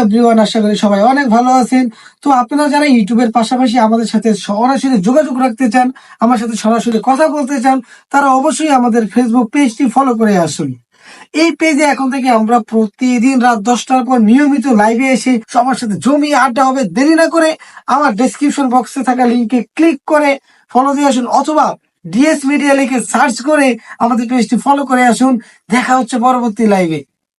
Everyone, আশা করি সবাই অনেক ভালো আছেন। তো আপনারা যারা ইউটিউবের পাশাপাশি আমাদের সাথে সরাসরি যোগাযোগ রাখতে চান, আমার সাথে সরাসরি কথা বলতে চান, তারা অবশ্যই আমাদের ফেসবুক পেজটি ফলো করে আসুন। এই পেজে এখন থেকে আমরা প্রতিদিন রাত 10টার পর নিয়মিত লাইভে এসে সবার সাথে জমিয়ে আড্ডা হবে। দেরি না করে আমার ডেসক্রিপশন বক্সে থাকা লিঙ্কে ক্লিক করে ফলো দিয়ে আসুন, অথবা ডিএস মিডিয়া লিখে সার্চ করে আমাদের পেজটি ফলো করে আসুন। দেখা হচ্ছে পরবর্তী লাইভে।